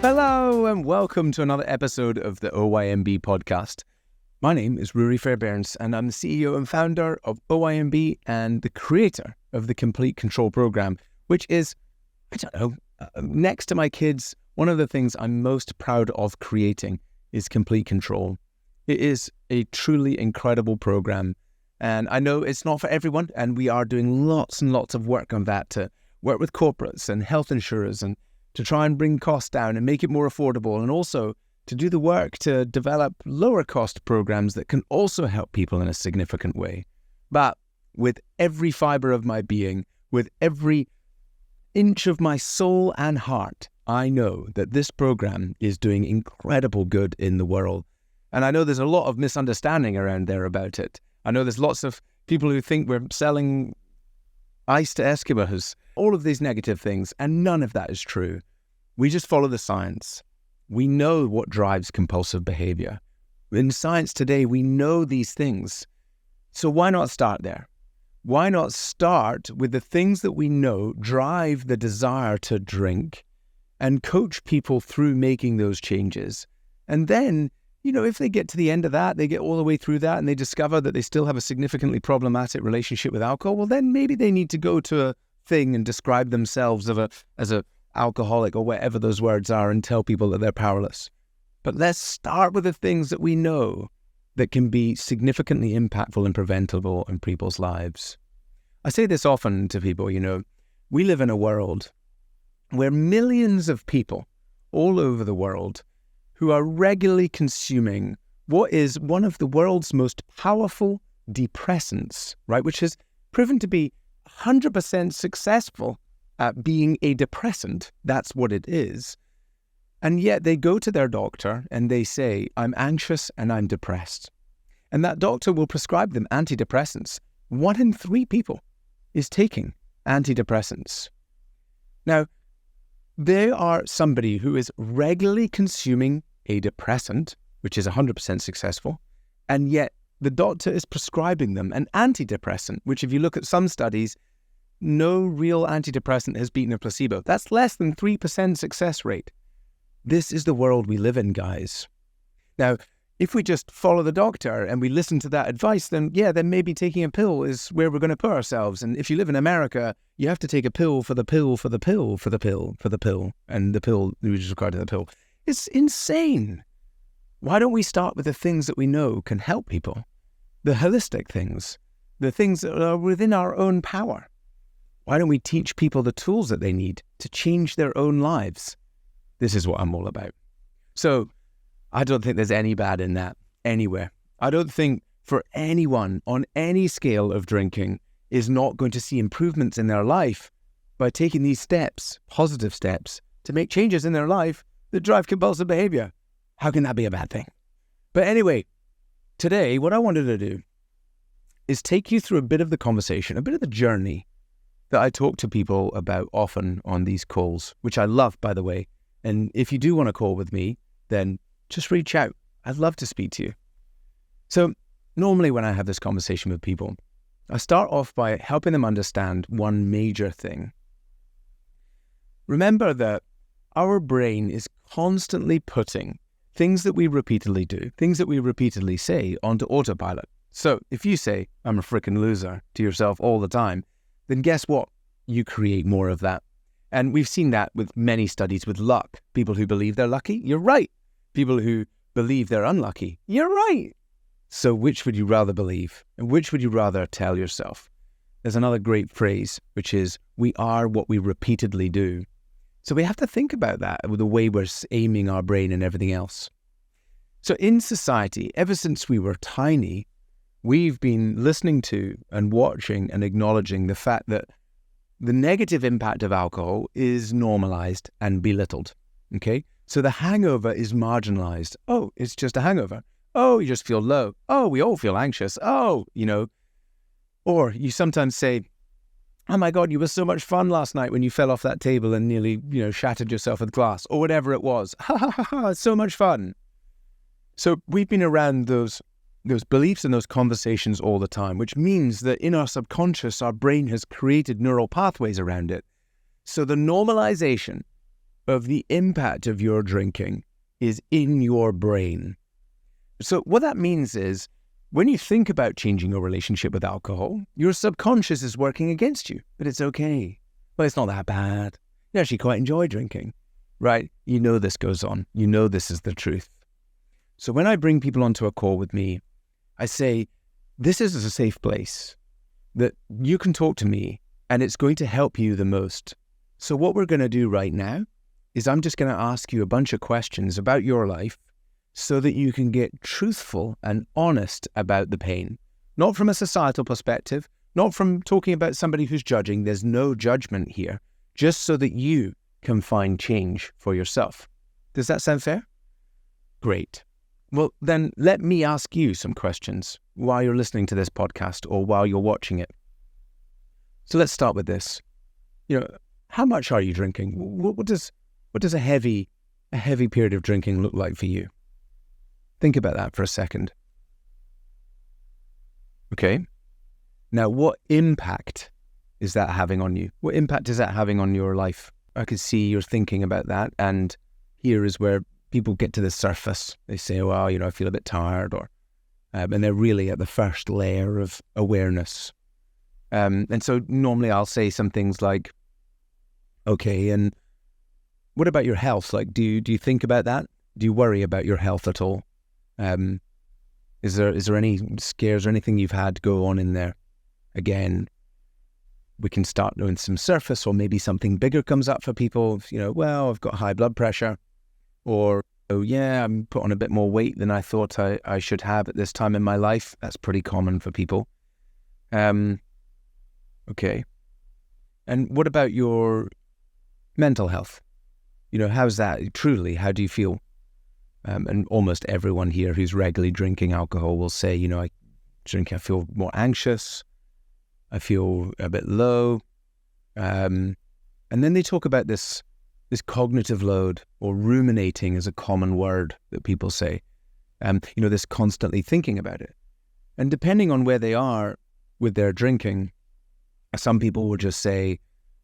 Hello and welcome to another episode of the OYNB podcast. My name is Rory Fairbairns and I'm the CEO and founder of OYNB and the creator of the Complete Control program, which is, next to my kids, one of the things I'm most proud of creating is Complete Control. It is a truly incredible program, and I know it's not for everyone, and we are doing lots and lots of work on that to work with corporates and health insurers and to try and bring costs down and make it more affordable, and also to do the work to develop lower cost programs that can also help people in a significant way. But with every fiber of my being, with every inch of my soul and heart, I know that this program is doing incredible good in the world. And I know there's a lot of misunderstanding around there about it. I know there's lots of people who think we're selling ice to Eskimos, all of these negative things, and none of that is true. We just follow the science. We know what drives compulsive behavior. In science today, we know these things. So why not start there? Why not start with the things that we know drive the desire to drink and coach people through making those changes? And then, if they get to the end of that, they get all the way through that and they discover that they still have a significantly problematic relationship with alcohol, well, then maybe they need to go to a thing and describe themselves as a alcoholic or whatever those words are and tell people that they're powerless. But let's start with the things that we know that can be significantly impactful and preventable in people's lives. I say this often to people, we live in a world where millions of people all over the world who are regularly consuming what is one of the world's most powerful depressants, right, which has proven to be 100% successful at being a depressant. That's what it is. And yet they go to their doctor and they say, I'm anxious and I'm depressed. And that doctor will prescribe them antidepressants. 1 in 3 people is taking antidepressants. Now, they are somebody who is regularly consuming a depressant, which is 100% successful, and yet the doctor is prescribing them an antidepressant, which if you look at some studies, no real antidepressant has beaten a placebo. That's less than 3% success rate. This is the world we live in, guys. Now, if we just follow the doctor and we listen to that advice, then maybe taking a pill is where we're going to put ourselves. And if you live in America, you have to take a pill for the pill for the pill for the pill for the pill, and the pill which is required to the pill. It's insane. Why don't we start with the things that we know can help people? The holistic things, the things that are within our own power. Why don't we teach people the tools that they need to change their own lives? This is what I'm all about. So I don't think there's any bad in that anywhere. I don't think for anyone on any scale of drinking is not going to see improvements in their life by taking these steps, positive steps, to make changes in their life that drive compulsive behavior. How can that be a bad thing? But anyway, today what I wanted to do is take you through a bit of the conversation, a bit of the journey that I talk to people about often on these calls, which I love, by the way. And if you do want to call with me, then just reach out. I'd love to speak to you. So normally when I have this conversation with people, I start off by helping them understand one major thing. Remember that our brain is constantly putting things that we repeatedly do, things that we repeatedly say onto autopilot. So if you say, I'm a freaking loser to yourself all the time, then guess what? You create more of that. And we've seen that with many studies with luck. People who believe they're lucky, you're right. People who believe they're unlucky, you're right. So which would you rather believe? And which would you rather tell yourself? There's another great phrase, which is, we are what we repeatedly do. So we have to think about that with the way we're aiming our brain and everything else. So in society, ever since we were tiny, we've been listening to and watching and acknowledging the fact that the negative impact of alcohol is normalized and belittled, okay? So the hangover is marginalized. Oh, it's just a hangover. Oh, you just feel low. Oh, we all feel anxious. Oh, Or you sometimes say, oh my God, you were so much fun last night when you fell off that table and nearly, shattered yourself with glass or whatever it was. Ha ha ha ha, it's so much fun. So we've been around those beliefs and those conversations all the time, which means that in our subconscious, our brain has created neural pathways around it. So the normalization of the impact of your drinking is in your brain. So what that means is, when you think about changing your relationship with alcohol, your subconscious is working against you, but it's okay. Well, it's not that bad. You actually quite enjoy drinking, right? You know this goes on. You know this is the truth. So when I bring people onto a call with me, I say, this is a safe place that you can talk to me and it's going to help you the most. So what we're going to do right now is I'm just going to ask you a bunch of questions about your life so that you can get truthful and honest about the pain. Not from a societal perspective, not from talking about somebody who's judging. There's no judgment here, just so that you can find change for yourself. Does that sound fair? Great. Well, then let me ask you some questions while you're listening to this podcast or while you're watching it. So let's start with this. How much are you drinking? What does a heavy period of drinking look like for you? Think about that for a second. Okay. Now, what impact is that having on you? What impact is that having on your life? I could see you're thinking about that, and here is where people get to the surface. They say, well, I feel a bit tired, and they're really at the first layer of awareness. And so normally I'll say some things like, okay, and what about your health? Like, do you think about that? Do you worry about your health at all? Is there any scares or anything you've had go on in there? Again, we can start doing some surface, or maybe something bigger comes up for people. Well, I've got high blood pressure, or, oh yeah, I'm put on a bit more weight than I thought I should have at this time in my life. That's pretty common for people. Okay. And what about your mental health? How's that truly? How do you feel? And almost everyone here who's regularly drinking alcohol will say, I feel more anxious. I feel a bit low. And then they talk about this cognitive load, or ruminating is a common word that people say. This constantly thinking about it. And depending on where they are with their drinking, some people will just say,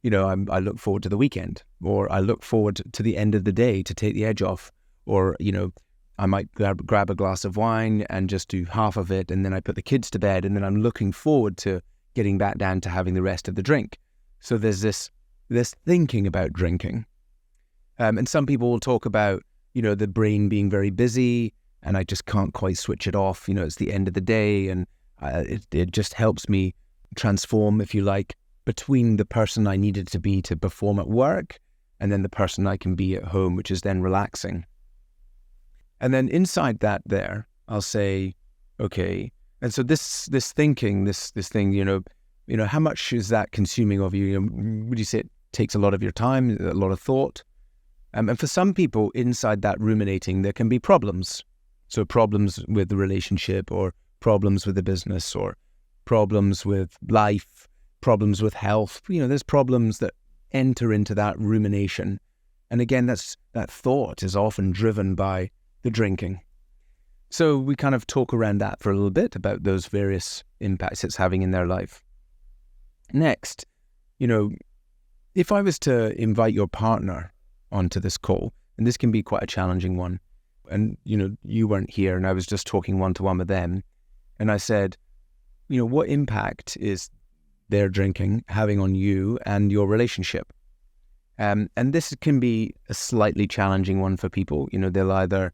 I look forward to the weekend, or I look forward to the end of the day to take the edge off, or, I might grab a glass of wine and just do half of it, and then I put the kids to bed, and then I'm looking forward to getting back down to having the rest of the drink. So there's this thinking about drinking. And some people will talk about, the brain being very busy, and I just can't quite switch it off. It's the end of the day, and it just helps me transform, if you like, between the person I needed to be to perform at work and then the person I can be at home, which is then relaxing. And then inside that there, I'll say, okay, and so this thinking, this thing, how much is that consuming of you? Would you say it takes a lot of your time, a lot of thought? And for some people, inside that ruminating, there can be problems. So problems with the relationship, or problems with the business, or problems with life, problems with health. There's problems that enter into that rumination. And again, that thought is often driven by the drinking. So we kind of talk around that for a little bit, about those various impacts it's having in their life. Next, if I was to invite your partner onto this call, and this can be quite a challenging one, and, you weren't here, and I was just talking one-to-one with them, and I said, what impact is their drinking having on you and your relationship? And this can be a slightly challenging one for people. They'll either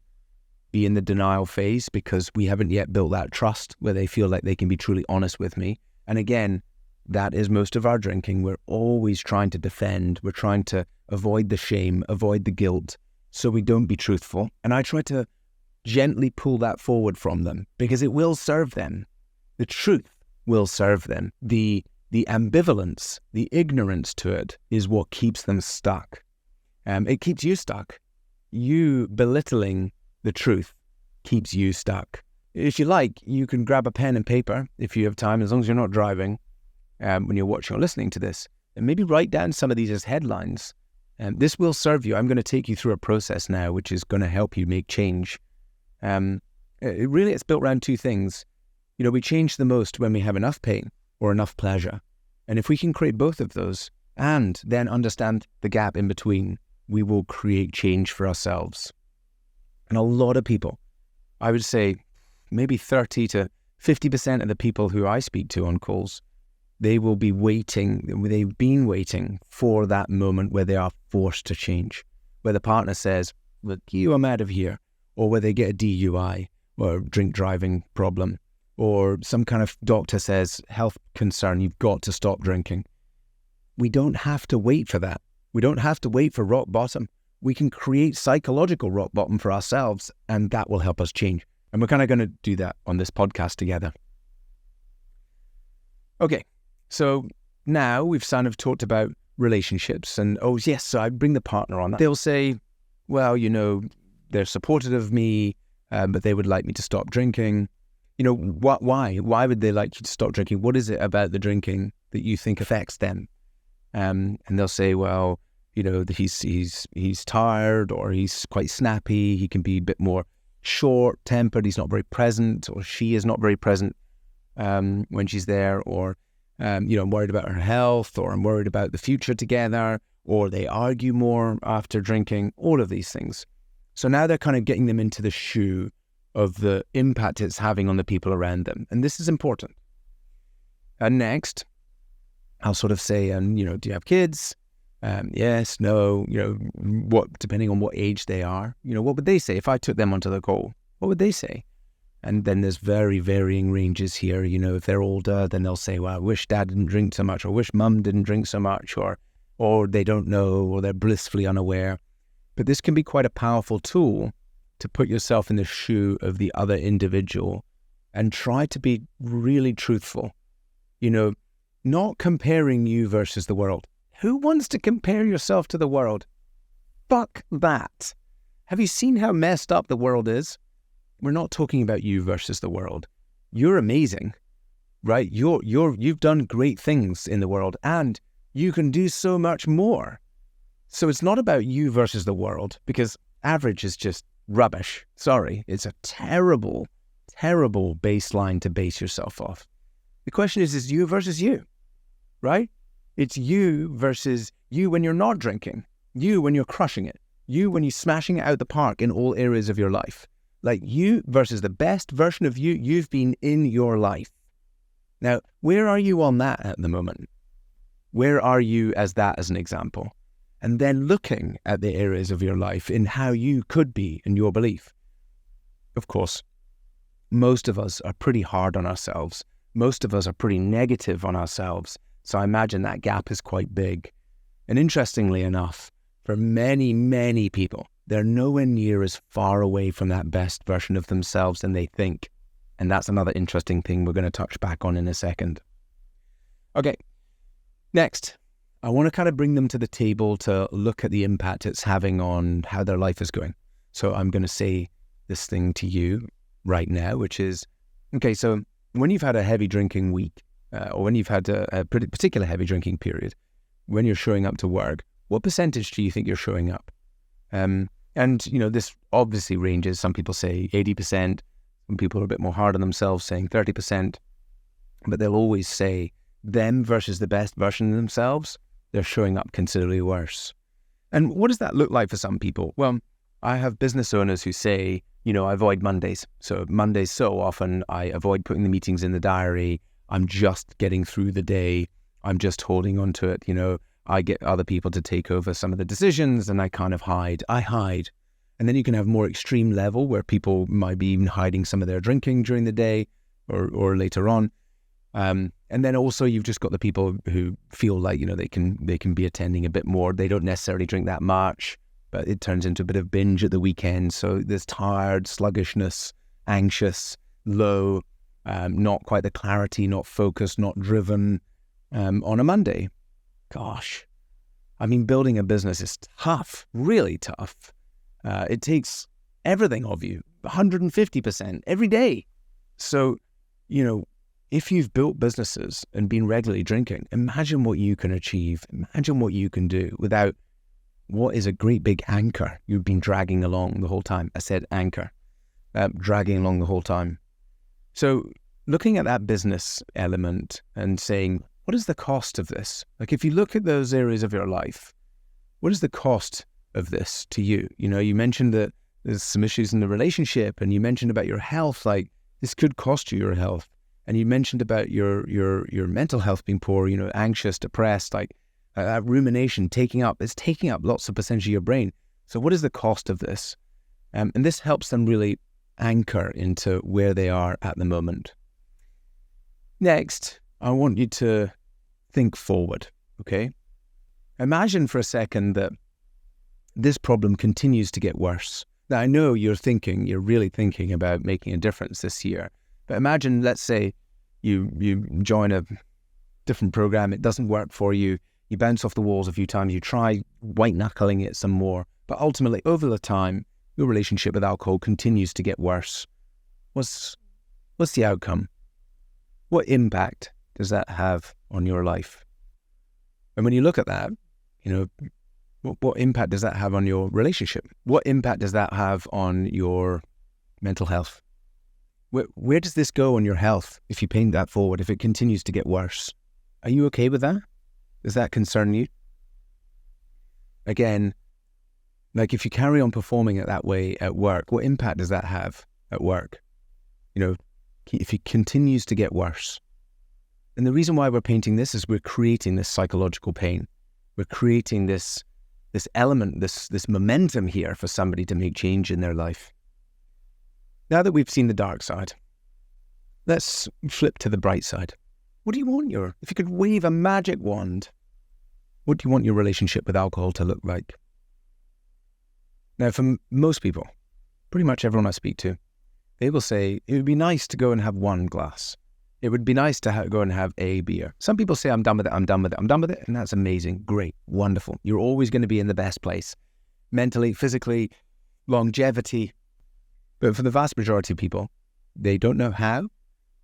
be in the denial phase because we haven't yet built that trust where they feel like they can be truly honest with me. And again, that is most of our drinking. We're always trying to defend. We're trying to avoid the shame, avoid the guilt, so we don't be truthful. And I try to gently pull that forward from them, because it will serve them. The truth will serve them. The ambivalence, the ignorance to it is what keeps them stuck. It keeps you stuck. You belittling the truth keeps you stuck. If you like, you can grab a pen and paper if you have time, as long as you're not driving, when you're watching or listening to this, and maybe write down some of these as headlines. This will serve you. I'm going to take you through a process now, which is going to help you make change. It's built around two things. We change the most when we have enough pain or enough pleasure. And if we can create both of those, and then understand the gap in between, we will create change for ourselves. And a lot of people, I would say maybe 30 to 50% of the people who I speak to on calls, they've been waiting for that moment where they are forced to change, where the partner says, look, I'm out of here, or where they get a DUI or drink driving problem, or some kind of doctor says, health concern, you've got to stop drinking. We don't have to wait for that. We don't have to wait for rock bottom. We can create psychological rock bottom for ourselves, and that will help us change. And we're kind of going to do that on this podcast together. Okay, so now we've kind of talked about relationships, and so I bring the partner on. They'll say, well, they're supportive of me, but they would like me to stop drinking. Why? Why would they like you to stop drinking? What is it about the drinking that you think affects them? And they'll say, well, he's tired, or he's quite snappy. He can be a bit more short-tempered. He's not very present, or she is not very present when she's there, or I'm worried about her health, or I'm worried about the future together, or they argue more after drinking, all of these things. So now they're kind of getting them into the shoe of the impact it's having on the people around them. And this is important. And next, I'll sort of say, do you have kids? Yes, no, what, depending on what age they are, what would they say? If I took them onto the call, what would they say? And then there's very varying ranges here. If they're older, then they'll say, well, I wish dad didn't drink so much, or wish mum didn't drink so much, or they don't know, or they're blissfully unaware. But this can be quite a powerful tool to put yourself in the shoe of the other individual and try to be really truthful. Not comparing you versus the world. Who wants to compare yourself to the world? Fuck that. Have you seen how messed up the world is? We're not talking about you versus the world. You're amazing, right? You've done great things in the world, and you can do so much more. So it's not about you versus the world, because average is just rubbish. Sorry, it's a terrible, terrible baseline to base yourself off. The question is you versus you, right? It's you versus you when you're not drinking, you when you're crushing it, you when you're smashing it out the park in all areas of your life. Like you versus the best version of you've been in your life. Now, where are you on that at the moment? Where are you as an example? And then looking at the areas of your life in how you could be in your belief. Of course, most of us are pretty hard on ourselves. Most of us are pretty negative on ourselves. So I imagine that gap is quite big. And interestingly enough, for many, many people, they're nowhere near as far away from that best version of themselves than they think. And that's another interesting thing we're going to touch back on in a second. Okay, next, I want to kind of bring them to the table to look at the impact it's having on how their life is going. So I'm going to say this thing to you right now, which is, okay, so when you've had a heavy drinking week, or when you've had a particular heavy drinking period, when you're showing up to work, what percentage do you think you're showing up? And, this obviously ranges. Some people say 80%. Some people are a bit more hard on themselves, saying 30%. But they'll always say them versus the best version of themselves, they're showing up considerably worse. And what does that look like for some people? Well, I have business owners who say, I avoid Mondays. So Mondays, so often I avoid putting the meetings in the diary. I'm just getting through the day. I'm just holding on to it. I get other people to take over some of the decisions, and I kind of hide. I hide. And then you can have more extreme level where people might be even hiding some of their drinking during the day or later on. And then also you've just got the people who feel like, they can be attending a bit more. They don't necessarily drink that much, but it turns into a bit of binge at the weekend. So there's tired, sluggishness, anxious, low, not quite the clarity, not focused, not driven on a Monday. Gosh, building a business is tough, really tough. It takes everything of you, 150% every day. So, if you've built businesses and been regularly drinking, imagine what you can achieve. Imagine what you can do without what is a great big anchor you've been dragging along the whole time. I said anchor, dragging along the whole time. So looking at that business element and saying, what is the cost of this? Like if you look at those areas of your life, what is the cost of this to you? You know, you mentioned that there's some issues in the relationship, and you mentioned about your health, like this could cost you your health. And you mentioned about your mental health being poor, you know, anxious, depressed, like that rumination taking up lots of percentage of your brain. So what is the cost of this? And this helps them really anchor into where they are at the moment. Next, I want you to think forward, okay? Imagine for a second that this problem continues to get worse. Now, I know you're really thinking about making a difference this year. But imagine, let's say, you join a different program, it doesn't work for you, you bounce off the walls a few times, you try white-knuckling it some more, but ultimately, over the time, your relationship with alcohol continues to get worse. What's the outcome? What impact does that have on your life? And when you look at that, you know, what impact does that have on your relationship? What impact does that have on your mental health? Where does this go on your health if you paint that forward, if it continues to get worse? Are you okay with that? Does that concern you? Again, like if you carry on performing it that way at work, what impact does that have at work? You know, if it continues to get worse. And the reason why we're painting this is we're creating this psychological pain. We're creating this element, this momentum here for somebody to make change in their life. Now that we've seen the dark side, let's flip to the bright side. What do you want if you could wave a magic wand, what do you want your relationship with alcohol to look like? Now, for most people, pretty much everyone I speak to, they will say, it would be nice to go and have one glass. It would be nice to go and have a beer. Some people say, I'm done with it, I'm done with it, I'm done with it. And that's amazing, great, wonderful. You're always going to be in the best place. Mentally, physically, longevity. But for the vast majority of people, they don't know how.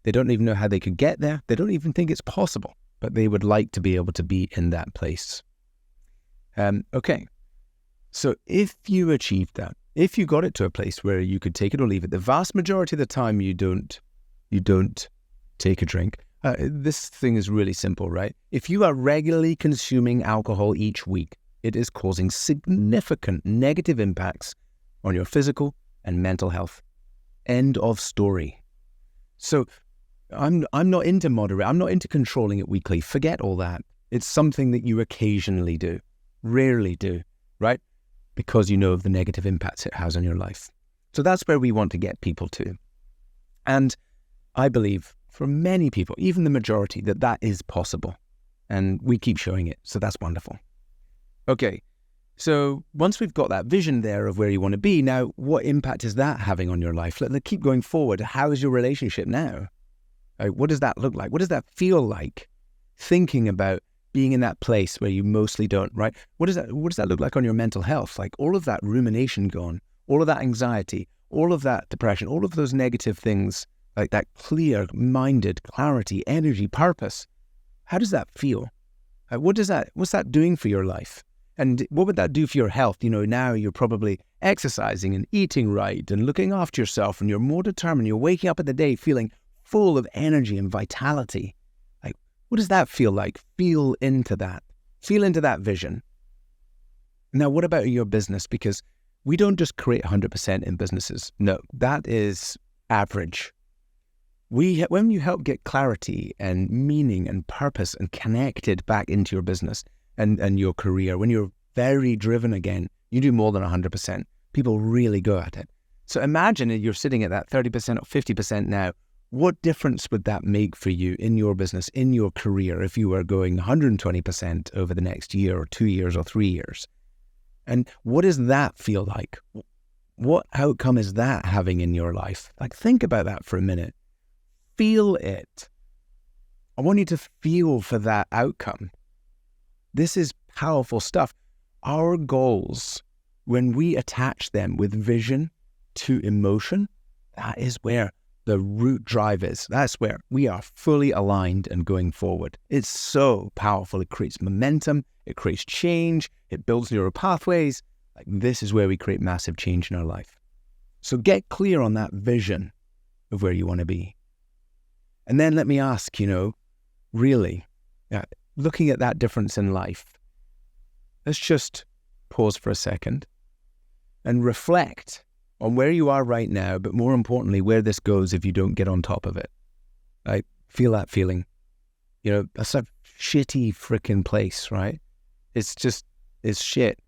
They don't even know how they could get there. They don't even think it's possible. But they would like to be able to be in that place. Okay. So if you achieved that, if you got it to a place where you could take it or leave it, the vast majority of the time you don't take a drink. This thing is really simple, right? If you are regularly consuming alcohol each week, it is causing significant negative impacts on your physical and mental health. End of story. So I'm not into moderate. I'm not into controlling it weekly. Forget all that. It's something that you occasionally do, rarely do, right? Because you know of the negative impacts it has on your life. So that's where we want to get people to. And I believe for many people, even the majority, that is possible. And we keep showing it. So that's wonderful. Okay. So once we've got that vision there of where you want to be, now what impact is that having on your life? Let's keep going forward. How is your relationship now? What does that look like? What does that feel like? Thinking about being in that place where you mostly don't, right? What does that look like on your mental health? Like all of that rumination gone, all of that anxiety, all of that depression, all of those negative things, like that clear-minded clarity, energy, purpose. How does that feel? What's that doing for your life? And what would that do for your health? You know, now you're probably exercising and eating right and looking after yourself, and you're more determined. You're waking up in the day feeling full of energy and vitality. Like, what does that feel like? Feel into that. Feel into that vision. Now, what about your business? Because we don't just create 100% in businesses. No, that is average. When you help get clarity and meaning and purpose and connected back into your business and your career, when you're very driven again, you do more than 100%. People really go at it. So imagine you're sitting at that 30% or 50% now. What difference would that make for you in your business, in your career, if you were going 120% over the next year or 2 years or 3 years? And what does that feel like? What outcome is that having in your life? Like, think about that for a minute. Feel it. I want you to feel for that outcome. This is powerful stuff. Our goals, when we attach them with vision to emotion, that is where the root drive is. That's where we are fully aligned and going forward. It's so powerful. It creates momentum. It creates change. It builds neural pathways. Like, this is where we create massive change in our life. So get clear on that vision of where you want to be. And then let me ask, really, looking at that difference in life, let's just pause for a second and reflect on where you are right now, but more importantly, where this goes if you don't get on top of it. Like, feel that feeling. You know, that's a shitty freaking place, right? It's shit.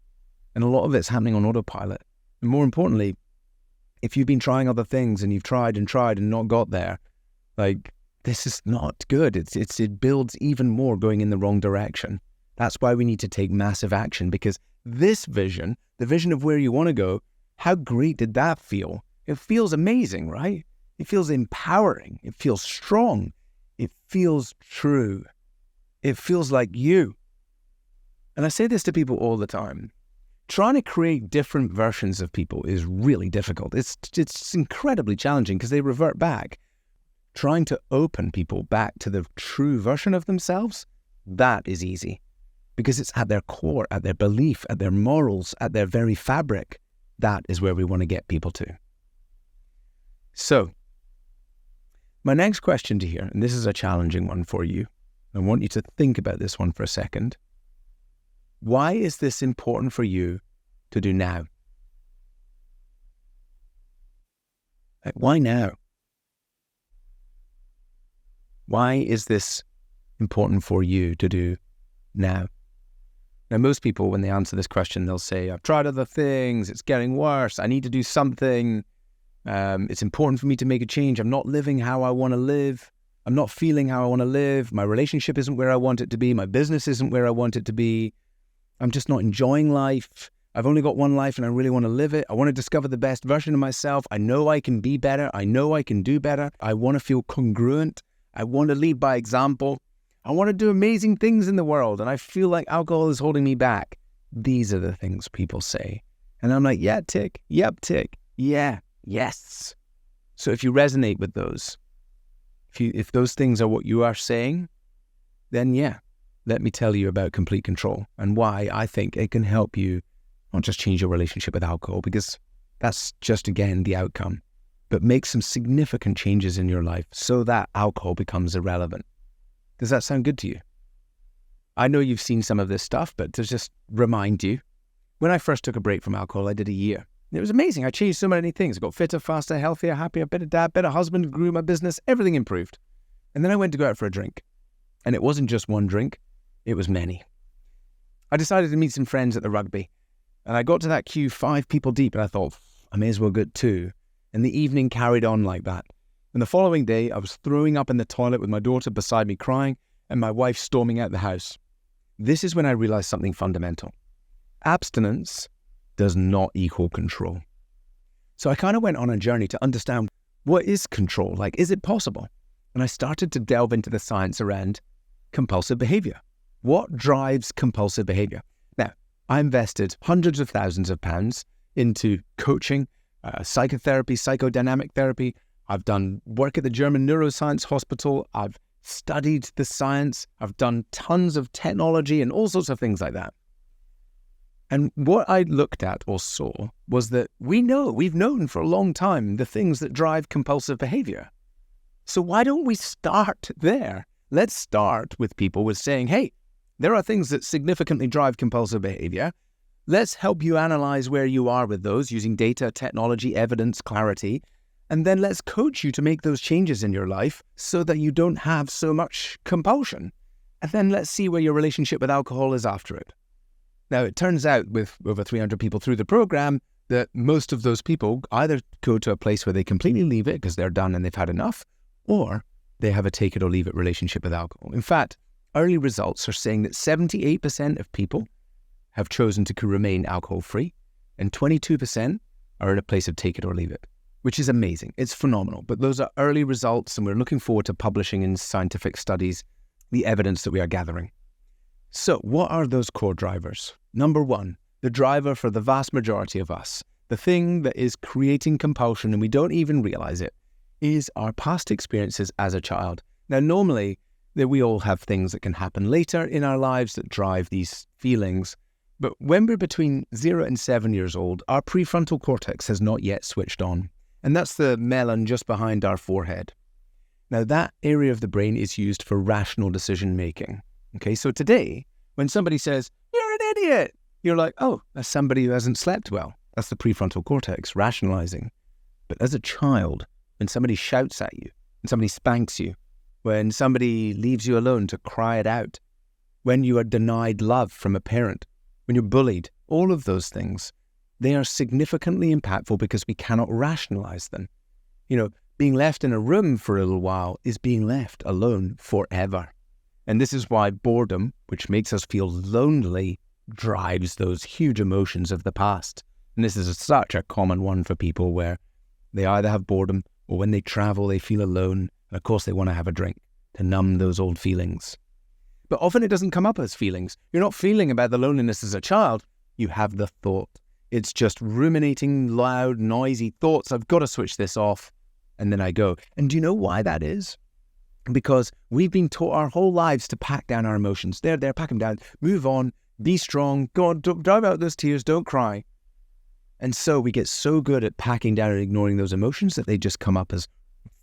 And a lot of it's happening on autopilot. And more importantly, if you've been trying other things and you've tried and not got there, like, this is not good. It builds even more going in the wrong direction. That's why we need to take massive action, because this vision, the vision of where you want to go, how great did that feel? It feels amazing, right? It feels empowering. It feels strong. It feels true. It feels like you. And I say this to people all the time. Trying to create different versions of people is really difficult. It's incredibly challenging because they revert back. Trying to open people back to the true version of themselves, that is easy. Because it's at their core, at their belief, at their morals, at their very fabric. That is where we want to get people to. So, my next question to hear, and this is a challenging one for you. I want you to think about this one for a second. Why is this important for you to do now? Like, why now? Why is this important for you to do now? Now, most people, when they answer this question, they'll say, I've tried other things, it's getting worse, I need to do something, it's important for me to make a change, I'm not living how I want to live, I'm not feeling how I want to live, my relationship isn't where I want it to be, my business isn't where I want it to be, I'm just not enjoying life, I've only got one life and I really want to live it, I want to discover the best version of myself, I know I can be better, I know I can do better, I want to feel congruent, I want to lead by example, I want to do amazing things in the world and I feel like alcohol is holding me back. These are the things people say. And I'm like, yeah, tick. Yep, tick. Yeah, yes. So if you resonate with those, if those things are what you are saying, then yeah, let me tell you about complete control and why I think it can help you not just change your relationship with alcohol, because that's just, again, the outcome, but make some significant changes in your life so that alcohol becomes irrelevant. Does that sound good to you? I know you've seen some of this stuff, but to just remind you, when I first took a break from alcohol, I did a year. It was amazing. I changed so many things. I got fitter, faster, healthier, happier, better dad, better husband, grew my business, everything improved. And then I went to go out for a drink. And it wasn't just one drink, it was many. I decided to meet some friends at the rugby. And I got to that queue 5 people deep, and I thought, I may as well get 2. And the evening carried on like that. And the following day, I was throwing up in the toilet with my daughter beside me crying and my wife storming out the house. This is when I realized something fundamental. Abstinence does not equal control. So I kind of went on a journey to understand, what is control? Like, is it possible? And I started to delve into the science around compulsive behavior. What drives compulsive behavior? Now, I invested hundreds of thousands of pounds into coaching, psychotherapy, psychodynamic therapy. I've done work at the German Neuroscience Hospital. I've studied the science. I've done tons of technology and all sorts of things like that. And what I looked at or saw was that we've known for a long time the things that drive compulsive behavior. So why don't we start there? Let's start with people with saying, hey, there are things that significantly drive compulsive behavior. Let's help you analyze where you are with those using data, technology, evidence, clarity. And then let's coach you to make those changes in your life so that you don't have so much compulsion. And then let's see where your relationship with alcohol is after it. Now, it turns out with over 300 people through the program that most of those people either go to a place where they completely leave it because they're done and they've had enough, or they have a take it or leave it relationship with alcohol. In fact, early results are saying that 78% of people have chosen to remain alcohol-free and 22% are in a place of take it or leave it, which is amazing. It's phenomenal. But those are early results, and we're looking forward to publishing in scientific studies the evidence that we are gathering. So what are those core drivers? Number 1, the driver for the vast majority of us, the thing that is creating compulsion and we don't even realize it, is our past experiences as a child. Now, normally, we all have things that can happen later in our lives that drive these feelings. But when we're between 0 and 7 years old, our prefrontal cortex has not yet switched on. And that's the melon just behind our forehead. Now, that area of the brain is used for rational decision making. Okay, so today, when somebody says, "You're an idiot," You're like, oh, that's somebody who hasn't slept well. That's the prefrontal cortex rationalizing. But as a child, when somebody shouts at you, when somebody spanks you, when somebody leaves you alone to cry it out, when you are denied love from a parent, when you're bullied, all of those things, they are significantly impactful because we cannot rationalize them. Being left in a room for a little while is being left alone forever. And this is why boredom, which makes us feel lonely, drives those huge emotions of the past. And this is such a common one for people where they either have boredom or when they travel, they feel alone. And of course, they want to have a drink to numb those old feelings. But often it doesn't come up as feelings. You're not feeling about the loneliness as a child. You have the thought. It's just ruminating, loud, noisy thoughts. I've got to switch this off. And then I go. And do you know why that is? Because we've been taught our whole lives to pack down our emotions. There, pack them down. Move on. Be strong. Go on, drive out those tears. Don't cry. And so we get so good at packing down and ignoring those emotions that they just come up as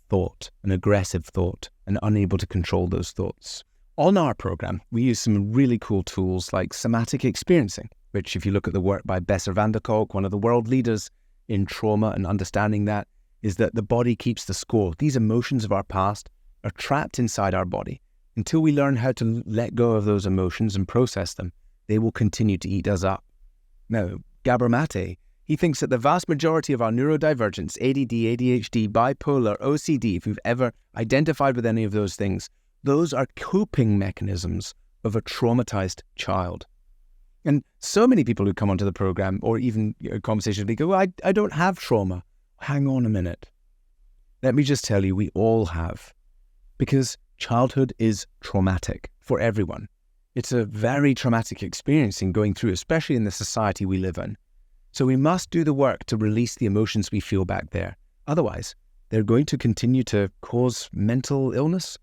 thought, an aggressive thought, and unable to control those thoughts. On our program, we use some really cool tools like somatic experiencing, which if you look at the work by Besser van der Kolk, one of the world leaders in trauma and understanding that, is that the body keeps the score. These emotions of our past are trapped inside our body. Until we learn how to let go of those emotions and process them, they will continue to eat us up. Now, Gabor Mate, he thinks that the vast majority of our neurodivergence, ADD, ADHD, bipolar, OCD, if you've ever identified with any of those things, those are coping mechanisms of a traumatized child. And so many people who come onto the program or even conversations, they go, well, I don't have trauma. Hang on a minute. Let me just tell you, we all have. Because childhood is traumatic for everyone. It's a very traumatic experience in going through, especially in the society we live in. So we must do the work to release the emotions we feel back there. Otherwise, they're going to continue to cause mental illness,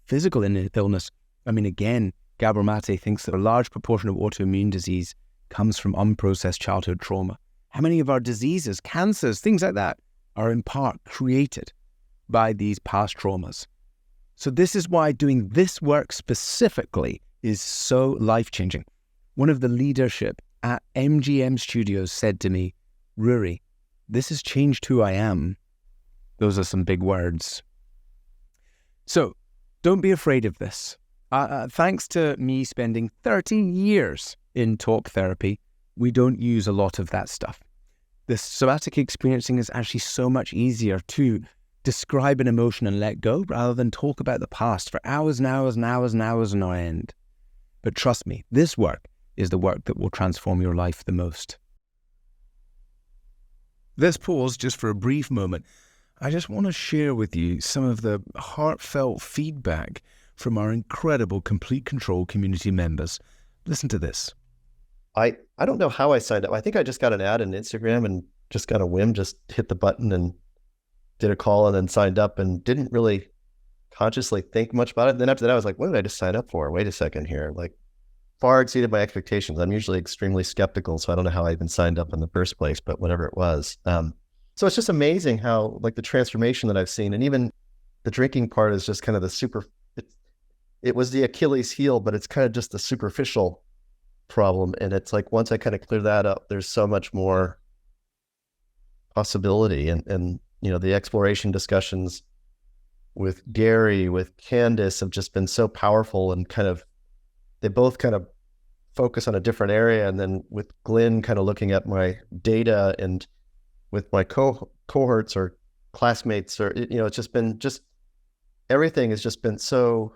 physical illness. I mean, again, Gabor Mate thinks that a large proportion of autoimmune disease comes from unprocessed childhood trauma. How many of our diseases, cancers, things like that, are in part created by these past traumas? So this is why doing this work specifically is so life-changing. One of the leadership at MGM Studios said to me, Rory, this has changed who I am. Those are some big words. So don't be afraid of this. Thanks to me spending 30 years in talk therapy, we don't use a lot of that stuff. The somatic experiencing is actually so much easier to describe an emotion and let go rather than talk about the past for hours and hours and hours and hours on end. But trust me, this work is the work that will transform your life the most. Let's pause just for a brief moment. I just want to share with you some of the heartfelt feedback from our incredible Complete Control community members. Listen to this. I don't know how I signed up. I think I just got an ad on Instagram and just got a whim, just hit the button and did a call and then signed up and didn't really consciously think much about it. And then after that, I was like, what did I just sign up for? Wait a second here. Like, far exceeded my expectations. I'm usually extremely skeptical, so I don't know how I even signed up in the first place, but whatever it was. So it's just amazing how like the transformation that I've seen, and even the drinking part is just kind of it was the Achilles heel, but it's kind of just the superficial problem. And it's like, once I kind of clear that up, there's so much more possibility. And the exploration discussions with Gary, with Candace have just been so powerful, and they both kind of focus on a different area. And then with Glenn kind of looking at my data, and with my cohorts or classmates, or, it's just been everything has just been so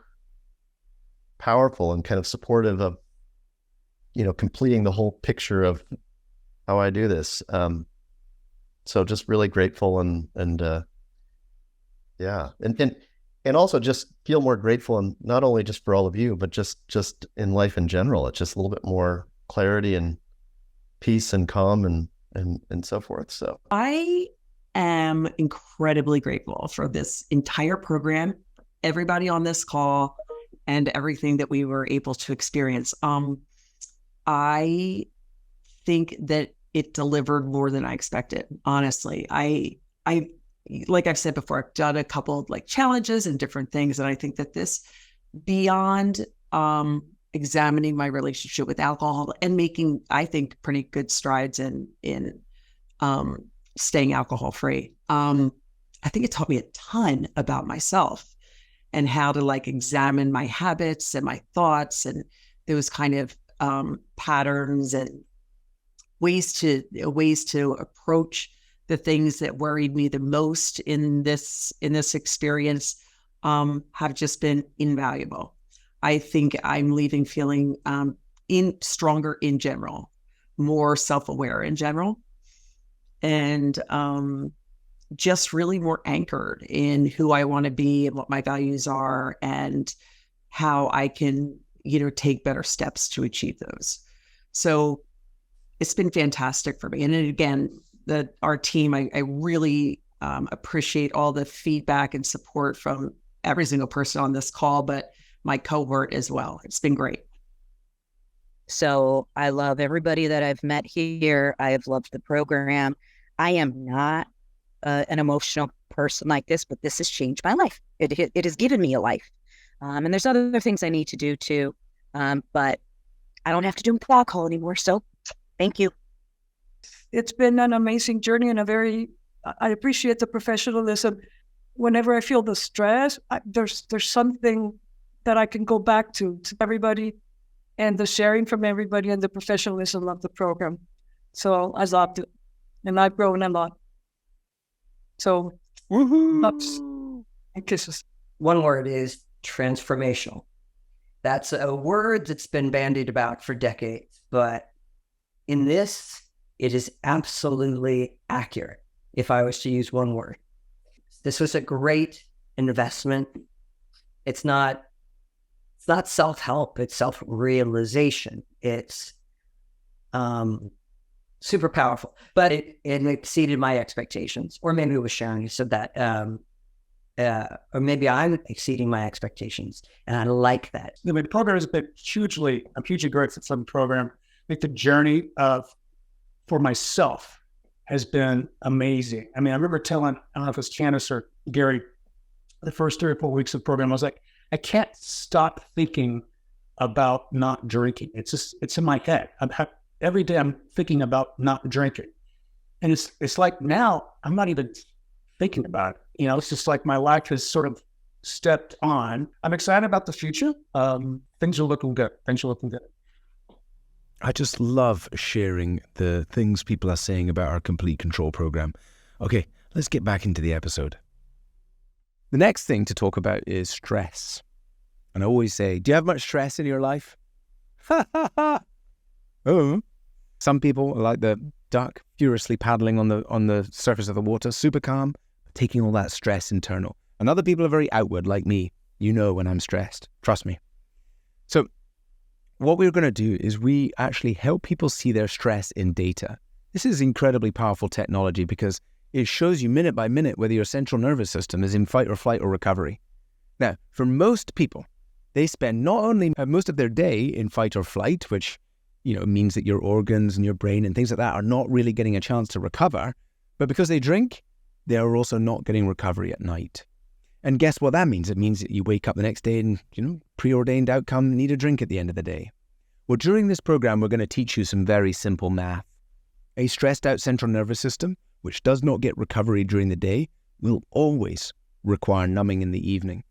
powerful and kind of supportive of, completing the whole picture of how I do this. So just really grateful and also just feel more grateful, and not only just for all of you, but just in life in general. It's just a little bit more clarity and peace and calm and so forth. So I am incredibly grateful for this entire program, everybody on this call, and everything that we were able to experience. I think that it delivered more than I expected. Honestly, I like I've said before, I've done a couple of challenges and different things. And I think that this, beyond examining my relationship with alcohol and making, I think, pretty good strides in staying alcohol free. I think it taught me a ton about myself and how to like examine my habits and my thoughts and those kind of patterns and ways to approach the things that worried me the most in this experience have just been invaluable. I think I'm leaving feeling stronger in general, more self-aware in general, and just really more anchored in who I want to be and what my values are and how I can, take better steps to achieve those. So it's been fantastic for me. And then again, our team, I really appreciate all the feedback and support from every single person on this call, but my cohort as well. It's been great. So I love everybody that I've met here. I have loved the program. I am not an emotional person like this, but this has changed my life. It has given me a life. And there's other things I need to do too. But I don't have to do with alcohol anymore. So thank you. It's been an amazing journey and I appreciate the professionalism. Whenever I feel the stress, there's something that I can go back to everybody and the sharing from everybody and the professionalism of the program. So I loved it and I've grown a lot. So loves and kisses. One word is transformational. That's a word that's been bandied about for decades, but in this, it is absolutely accurate. If I was to use one word, this was a great investment. It's not self-help, it's self-realization. It's super powerful, but it exceeded my expectations. Or maybe it was Sharon who said that. Or maybe I'm exceeding my expectations, and I like that. I mean, the program has been I'm hugely grateful for the program. I think the journey for myself has been amazing. I mean, I remember telling, I don't know if it was Candace or Gary, the first 3 or 4 weeks of the program, I was like, I can't stop thinking about not drinking. It's in my head. Every day I'm thinking about not drinking. And it's like now I'm not even thinking about it. It's just like my life has sort of stepped on. I'm excited about the future. Things are looking good. I just love sharing the things people are saying about our complete control program. Okay, let's get back into the episode. The next thing to talk about is stress. And I always say, do you have much stress in your life? Ha ha ha. Oh, some people are like the duck furiously paddling on the surface of the water, super calm, taking all that stress internal. And other people are very outward, like me. You know when I'm stressed. Trust me. So what we're going to do is we actually help people see their stress in data. This is incredibly powerful technology because it shows you minute by minute whether your central nervous system is in fight or flight or recovery. Now, for most people, they spend not only most of their day in fight or flight, which means that your organs and your brain and things like that are not really getting a chance to recover, but because they drink, they are also not getting recovery at night. And guess what that means? It means that you wake up the next day and, preordained outcome, need a drink at the end of the day. Well, during this program, we're going to teach you some very simple math. A stressed out central nervous system, which does not get recovery during the day, will always require numbing in the evening.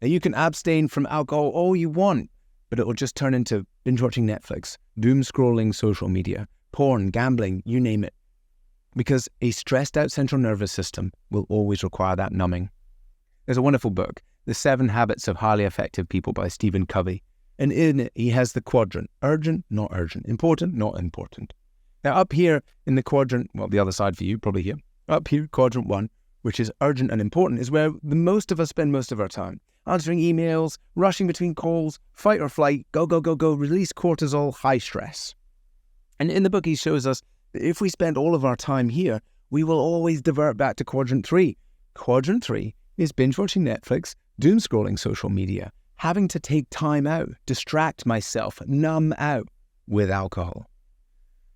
Now, you can abstain from alcohol all you want, but it will just turn into binge watching Netflix, doom scrolling social media, porn, gambling, you name it. Because a stressed out central nervous system will always require that numbing. There's a wonderful book, The 7 Habits of Highly Effective People by Stephen Covey. And in it, he has the quadrant, urgent, not urgent, important, not important. Now up here in the quadrant, well, the other side for you, probably here, up here, quadrant 1, which is urgent and important, is where the most of us spend most of our time. Answering emails, rushing between calls, fight or flight, go, go, go, go, release cortisol, high stress. And in the book, he shows us that if we spend all of our time here, we will always divert back to quadrant 3. Quadrant 3 is binge watching Netflix, doom scrolling social media, having to take time out, distract myself, numb out with alcohol.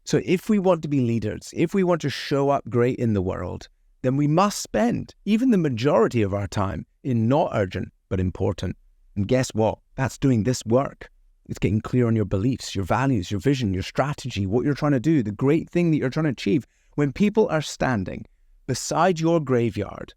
So if we want to be leaders, if we want to show up great in the world, then we must spend even the majority of our time in not urgent, but important. And guess what? That's doing this work. It's getting clear on your beliefs, your values, your vision, your strategy, what you're trying to do, the great thing that you're trying to achieve. When people are standing beside your graveyard,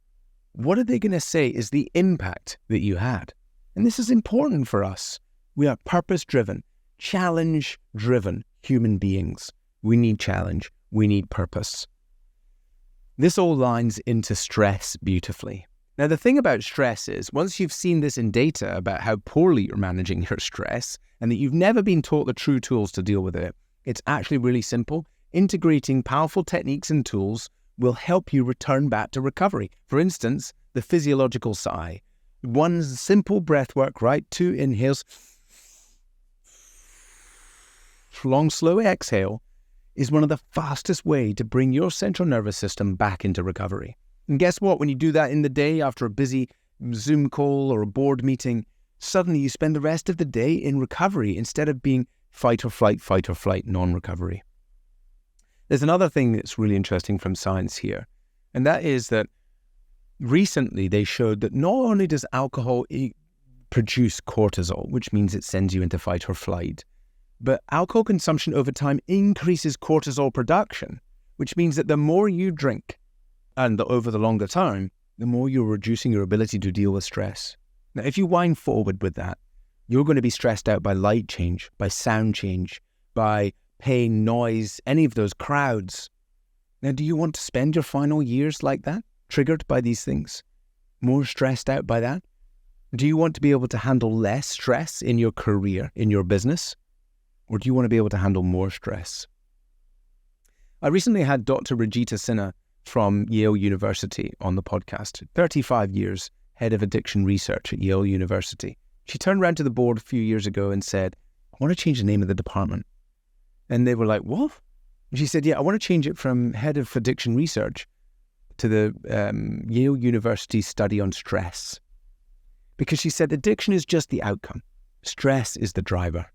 what are they going to say is the impact that you had? And this is important for us. We are purpose-driven, challenge-driven human beings. We need challenge. We need purpose. This all lines into stress beautifully. Now, the thing about stress is, once you've seen this in data about how poorly you're managing your stress and that you've never been taught the true tools to deal with it, it's actually really simple. Integrating powerful techniques and tools will help you return back to recovery. For instance, the physiological sigh. One simple breath work, right? 2 inhales, long, slow exhale is one of the fastest way to bring your central nervous system back into recovery. And guess what? When you do that in the day after a busy Zoom call or a board meeting, suddenly you spend the rest of the day in recovery instead of being fight or flight, non-recovery. There's another thing that's really interesting from science here, and that is that recently they showed that not only does alcohol produce cortisol, which means it sends you into fight or flight, but alcohol consumption over time increases cortisol production, which means that the more you drink, and over the longer time, the more you're reducing your ability to deal with stress. Now, if you wind forward with that, you're going to be stressed out by light change, by sound change, by pain, noise, any of those crowds. Now, do you want to spend your final years like that, triggered by these things? More stressed out by that? Do you want to be able to handle less stress in your career, in your business? Or do you want to be able to handle more stress? I recently had Dr. Rajita Sinha from Yale University on the podcast, 35 years, head of addiction research at Yale University. She turned around to the board a few years ago and said, I want to change the name of the department. And they were like, what? And she said, yeah, I want to change it from head of addiction research to the Yale University study on stress. Because she said addiction is just the outcome. Stress is the driver.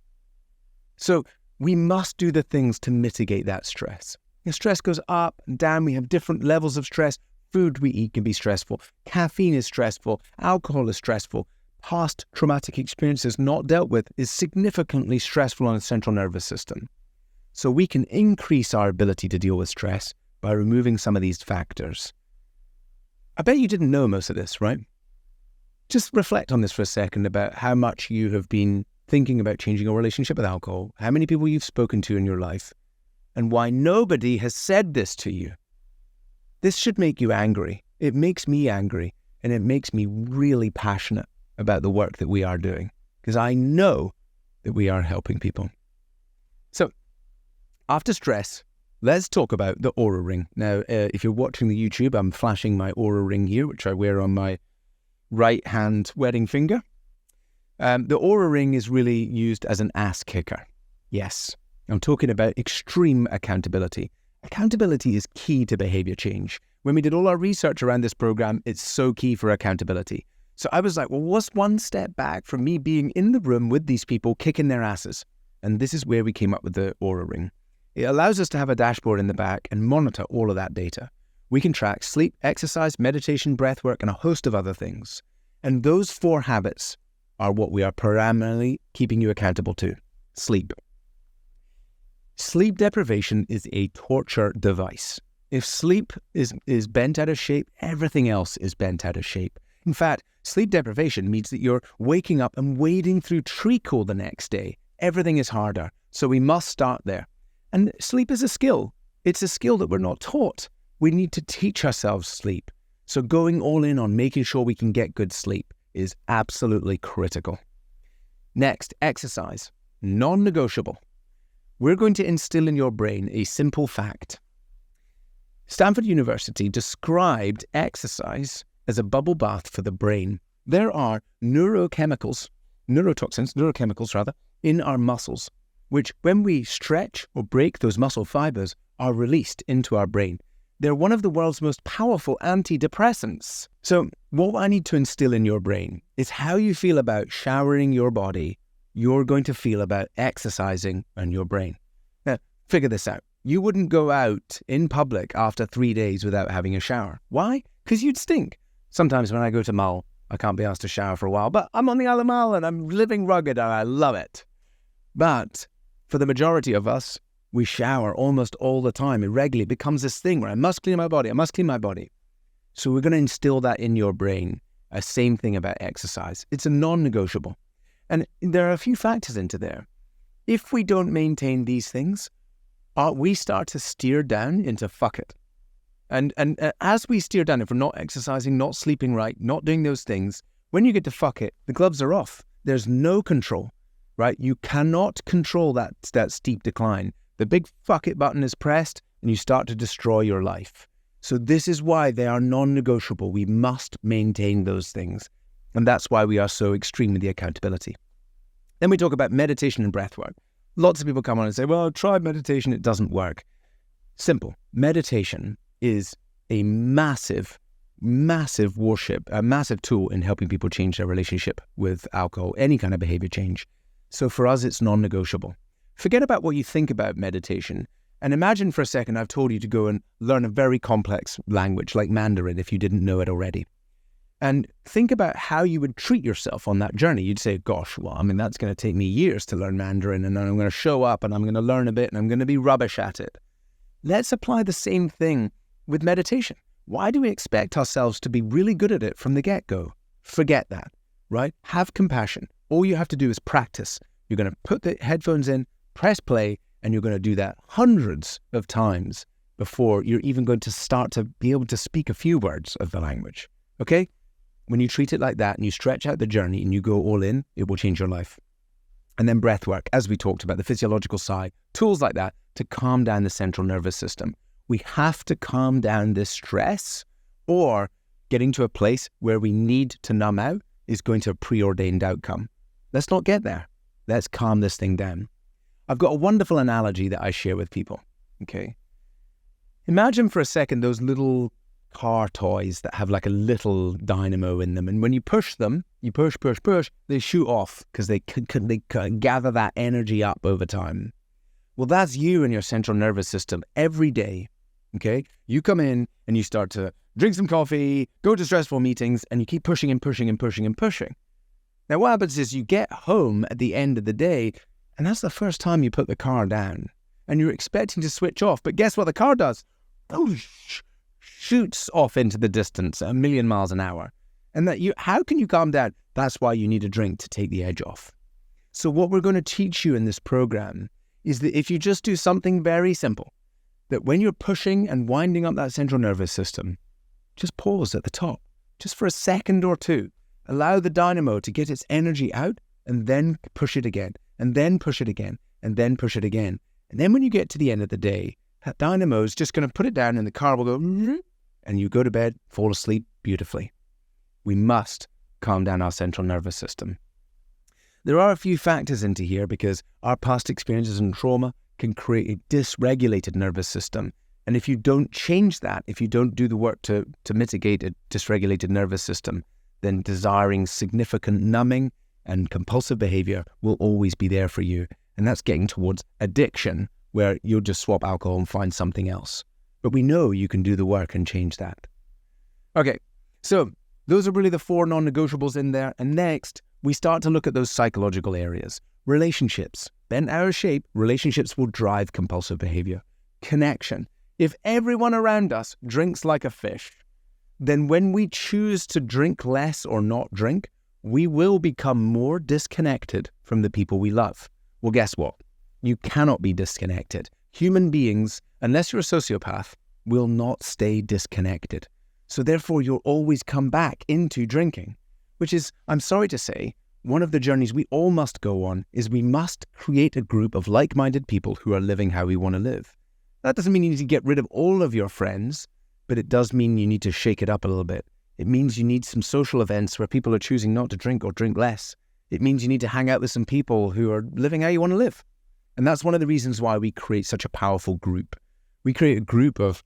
So we must do the things to mitigate that stress. The stress goes up and down. We have different levels of stress. Food we eat can be stressful. Caffeine is stressful. Alcohol is stressful. Past traumatic experiences not dealt with is significantly stressful on the central nervous system. So we can increase our ability to deal with stress by removing some of these factors. I bet you didn't know most of this, right? Just reflect on this for a second about how much you have been thinking about changing your relationship with alcohol, how many people you've spoken to in your life, and why nobody has said this to you. This should make you angry. It makes me angry, and it makes me really passionate about the work that we are doing, because I know that we are helping people. So, after stress, let's talk about the Oura Ring. Now, if you're watching the YouTube, I'm flashing my Oura Ring here, which I wear on my right hand wedding finger. The Oura Ring is really used as an ass kicker. Yes, I'm talking about extreme accountability. Accountability is key to behavior change. When we did all our research around this program, it's so key for accountability. So I was like, well, what's one step back from me being in the room with these people kicking their asses? And this is where we came up with the Oura Ring. It allows us to have a dashboard in the back and monitor all of that data. We can track sleep, exercise, meditation, breathwork, and a host of other things. And those 4 habits are what we are primarily keeping you accountable to. Sleep. Sleep deprivation is a torture device. If sleep is bent out of shape, everything else is bent out of shape. In fact, sleep deprivation means that you're waking up and wading through treacle the next day. Everything is harder. So we must start there. And sleep is a skill. It's a skill that we're not taught. We need to teach ourselves sleep. So going all in on making sure we can get good sleep is absolutely critical. Next, exercise. Non-negotiable. We're going to instill in your brain a simple fact. Stanford University described exercise as a bubble bath for the brain. There are neurochemicals in our muscles, which when we stretch or break those muscle fibers are released into our brain. They're one of the world's most powerful antidepressants. So what I need to instill in your brain is how you feel about showering your body, you're going to feel about exercising on your brain. Now, figure this out. You wouldn't go out in public after 3 days without having a shower. Why? Because you'd stink. Sometimes when I go to Mull, I can't be asked to shower for a while, but I'm on the Isle of Mull and I'm living rugged and I love it. But for the majority of us, we shower almost all the time. It regularly becomes this thing where I must clean my body. I must clean my body. So we're going to instill that in your brain. A same thing about exercise. It's a non-negotiable. And there are a few factors into there. If we don't maintain these things, we start to steer down into fuck it. And as we steer down, if we're not exercising, not sleeping right, not doing those things, when you get to fuck it, the gloves are off. There's no control, right? You cannot control that steep decline. The big fuck it button is pressed and you start to destroy your life. So this is why they are non-negotiable. We must maintain those things. And that's why we are so extreme with the accountability. Then we talk about meditation and breath work. Lots of people come on and say, well, I've tried meditation, it doesn't work. Simple. Meditation is a massive tool in helping people change their relationship with alcohol, any kind of behavior change. So for us, it's non-negotiable. Forget about what you think about meditation. And imagine for a second, I've told you to go and learn a very complex language like Mandarin if you didn't know it already. And think about how you would treat yourself on that journey. You'd say, gosh, well, I mean, that's going to take me years to learn Mandarin, and then I'm going to show up and I'm going to learn a bit and I'm going to be rubbish at it. Let's apply the same thing with meditation. Why do we expect ourselves to be really good at it from the get-go? Forget that, right? Have compassion. All you have to do is practice. You're going to put the headphones in, press play, and you're going to do that hundreds of times before you're even going to start to be able to speak a few words of the language. Okay? When you treat it like that and you stretch out the journey and you go all in, it will change your life. And then breath work, as we talked about, the physiological side, tools like that to calm down the central nervous system. We have to calm down this stress, or getting to a place where we need to numb out is going to a preordained outcome. Let's not get there. Let's calm this thing down. I've got a wonderful analogy that I share with people, okay? Imagine for a second those little car toys that have like a little dynamo in them. And when you push them, you push, they shoot off because they gather that energy up over time. Well, that's you and your central nervous system every day, okay? You come in and you start to drink some coffee, go to stressful meetings, and you keep pushing and pushing and pushing and pushing. Now, what happens is you get home at the end of the day, and that's the first time you put the car down, and you're expecting to switch off, but guess what the car does? Shoots off into the distance at 1,000,000 miles an hour. And how can you calm down? That's why you need a drink to take the edge off. So what we're going to teach you in this program is that if you just do something very simple, that when you're pushing and winding up that central nervous system, just pause at the top, just for a second or two. Allow the dynamo to get its energy out, and then push it again, and then push it again, and then push it again. And then when you get to the end of the day, that dynamo is just going to put it down and the car will go, and you go to bed, fall asleep beautifully. We must calm down our central nervous system. There are a few factors into here because our past experiences and trauma can create a dysregulated nervous system. And if you don't change that, if you don't do the work to mitigate a dysregulated nervous system, then desiring significant numbing and compulsive behavior will always be there for you. And that's getting towards addiction, where you'll just swap alcohol and find something else. But we know you can do the work and change that. Okay, so those are really the 4 non-negotiables in there. And next, we start to look at those psychological areas. Relationships. Bent out of shape, relationships will drive compulsive behavior. Connection. If everyone around us drinks like a fish, then when we choose to drink less or not drink, we will become more disconnected from the people we love. Well, guess what? You cannot be disconnected. Human beings, unless you're a sociopath, will not stay disconnected. So therefore, you'll always come back into drinking, which is, I'm sorry to say, one of the journeys we all must go on is we must create a group of like-minded people who are living how we want to live. That doesn't mean you need to get rid of all of your friends, but it does mean you need to shake it up a little bit. It means you need some social events where people are choosing not to drink or drink less. It means you need to hang out with some people who are living how you want to live. And that's one of the reasons why we create such a powerful group. We create a group of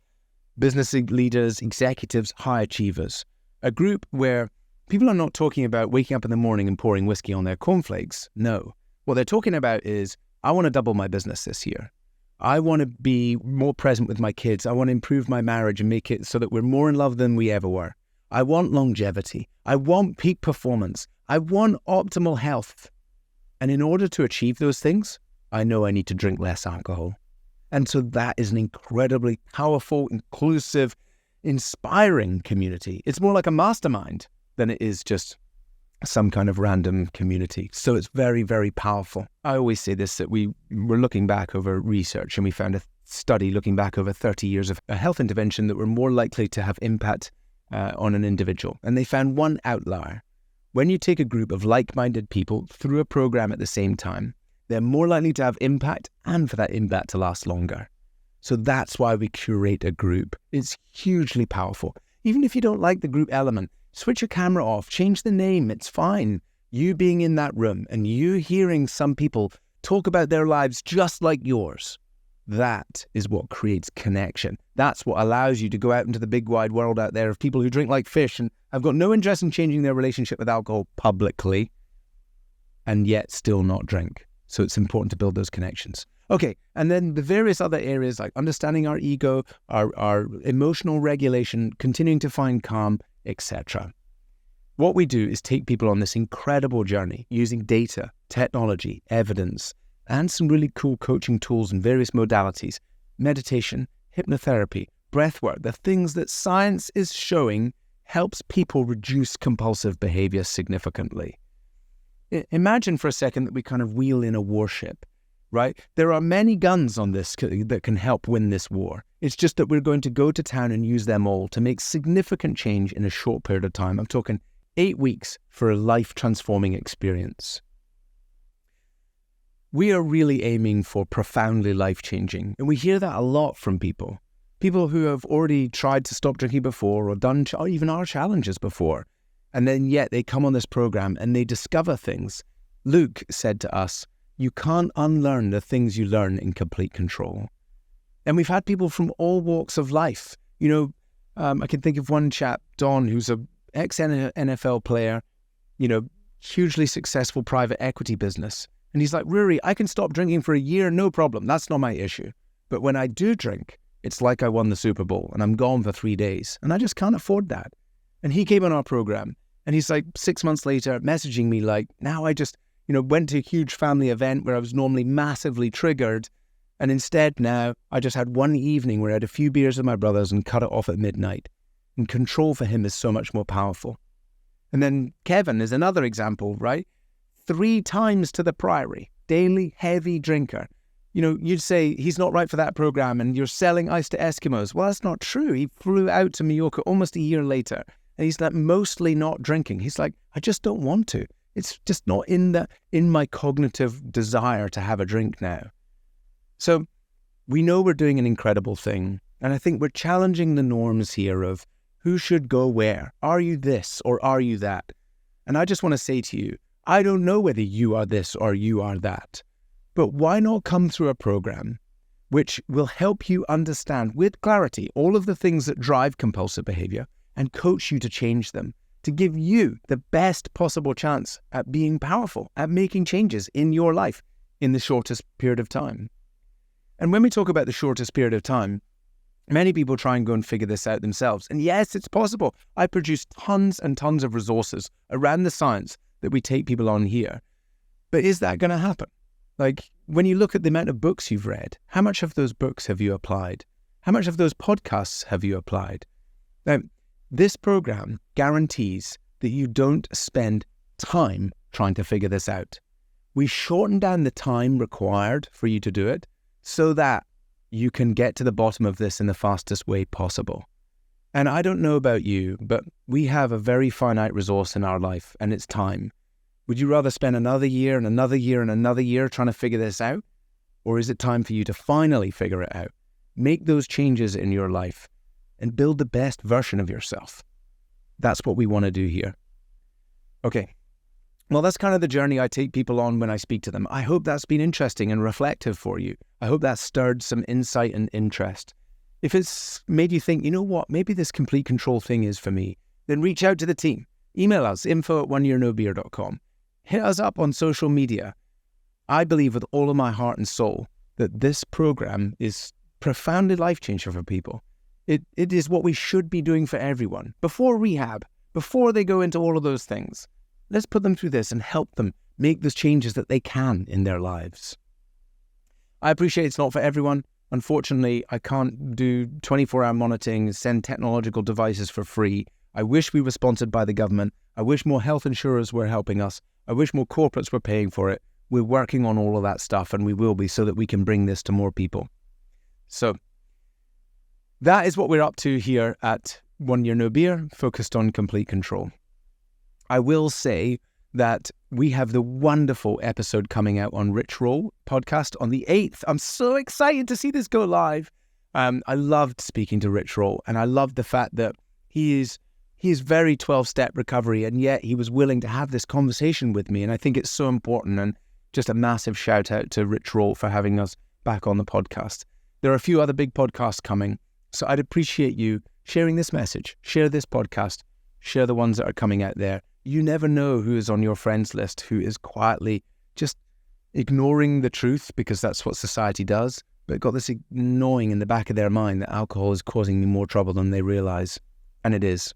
business leaders, executives, high achievers. A group where people are not talking about waking up in the morning and pouring whiskey on their cornflakes. No. What they're talking about is, I want to double my business this year. I want to be more present with my kids. I want to improve my marriage and make it so that we're more in love than we ever were. I want longevity. I want peak performance. I want optimal health. And in order to achieve those things, I know I need to drink less alcohol. And so that is an incredibly powerful, inclusive, inspiring community. It's more like a mastermind than it is just some kind of random community. So it's very, very powerful. I always say this, that we were looking back over research and we found a study looking back over 30 years of a health intervention that were more likely to have impact on an individual. And they found one outlier. When you take a group of like-minded people through a program at the same time, they're more likely to have impact and for that impact to last longer. So that's why we curate a group. It's hugely powerful. Even if you don't like the group element, switch your camera off, change the name, it's fine. You being in that room and you hearing some people talk about their lives just like yours, that is what creates connection. That's what allows you to go out into the big wide world out there of people who drink like fish and have got no interest in changing their relationship with alcohol publicly and yet still not drink. So it's important to build those connections. Okay, and then the various other areas like understanding our ego, our emotional regulation, continuing to find calm, etc. What we do is take people on this incredible journey using data, technology, evidence, and some really cool coaching tools and various modalities, meditation, hypnotherapy, breathwork, the things that science is showing helps people reduce compulsive behavior significantly. Imagine for a second that we kind of wheel in a warship, right? There are many guns on this that can help win this war. It's just that we're going to go to town and use them all to make significant change in a short period of time. I'm talking 8 weeks for a life-transforming experience. We are really aiming for profoundly life-changing, and we hear that a lot from people. People who have already tried to stop drinking before or done or even our challenges before, and then yet they come on this program and they discover things. Luke said to us, you can't unlearn the things you learn in complete control. And we've had people from all walks of life. You know, I can think of one chap, Don, who's a ex-NFL player, you know, hugely successful private equity business. And he's like, Rory, I can stop drinking for a year, no problem. That's not my issue. But when I do drink, it's like I won the Super Bowl and I'm gone for 3 days. And I just can't afford that. And he came on our program and he's like 6 months later messaging me like, now I just, you know, went to a huge family event where I was normally massively triggered. And instead now I just had one evening where I had a few beers with my brothers and cut it off at midnight. And control for him is so much more powerful. And then Kevin is another example, right? 3 times to the Priory, daily heavy drinker. You know, you'd say he's not right for that program and you're selling ice to Eskimos. Well, that's not true. He flew out to Mallorca almost a year later and he's like mostly not drinking. He's like, I just don't want to. It's just not in my cognitive desire to have a drink now. So we know we're doing an incredible thing. And I think we're challenging the norms here of who should go where. Are you this or are you that? And I just want to say to you, I don't know whether you are this or you are that. But why not come through a program which will help you understand with clarity all of the things that drive compulsive behavior and coach you to change them, to give you the best possible chance at being powerful, at making changes in your life in the shortest period of time. And when we talk about the shortest period of time, many people try and go and figure this out themselves. And yes, it's possible. I produce tons and tons of resources around the science that we take people on here. But is that going to happen? Like, when you look at the amount of books you've read, how much of those books have you applied? How much of those podcasts have you applied? Now, this program guarantees that you don't spend time trying to figure this out. We shorten down the time required for you to do it so that you can get to the bottom of this in the fastest way possible. And I don't know about you, but we have a very finite resource in our life, and it's time. Would you rather spend another year and another year and another year trying to figure this out? Or is it time for you to finally figure it out? Make those changes in your life and build the best version of yourself. That's what we want to do here. Okay. Well, that's kind of the journey I take people on when I speak to them. I hope that's been interesting and reflective for you. I hope that stirred some insight and interest. If it's made you think, you know what, maybe this complete control thing is for me, then reach out to the team. Email us, info@oneyearnobeer.com. Hit us up on social media. I believe with all of my heart and soul that this program is profoundly life-changing for people. It is what we should be doing for everyone. Before rehab, before they go into all of those things, let's put them through this and help them make those changes that they can in their lives. I appreciate it's not for everyone. Unfortunately, I can't do 24-hour monitoring, send technological devices for free. I wish we were sponsored by the government. I wish more health insurers were helping us. I wish more corporates were paying for it. We're working on all of that stuff, and we will be, so that we can bring this to more people. So that is what we're up to here at 1 Year No Beer, focused on complete control. I will say that we have the wonderful episode coming out on Rich Roll podcast on the 8th. I'm so excited to see this go live. I loved speaking to Rich Roll, and I loved the fact that he is very 12-step recovery, and yet he was willing to have this conversation with me. And I think it's so important, and just a massive shout out to Rich Roll for having us back on the podcast. There are a few other big podcasts coming, so I'd appreciate you sharing this message, share this podcast, share the ones that are coming out there. You never know who is on your friends list who is quietly just ignoring the truth, because that's what society does, but got this gnawing in the back of their mind that alcohol is causing me more trouble than they realize. And it is.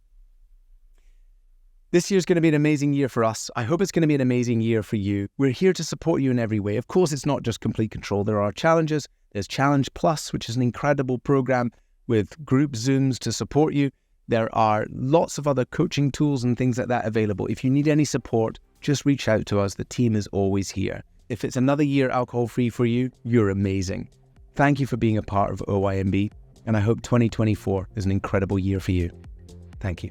This year's going to be an amazing year for us. I hope it's going to be an amazing year for you. We're here to support you in every way. Of course, it's not just complete control. There are challenges. There's Challenge Plus, which is an incredible program with group Zooms to support you. There are lots of other coaching tools and things like that available. If you need any support, just reach out to us. The team is always here. If it's another year alcohol-free for you, you're amazing. Thank you for being a part of OYNB, and I hope 2024 is an incredible year for you. Thank you.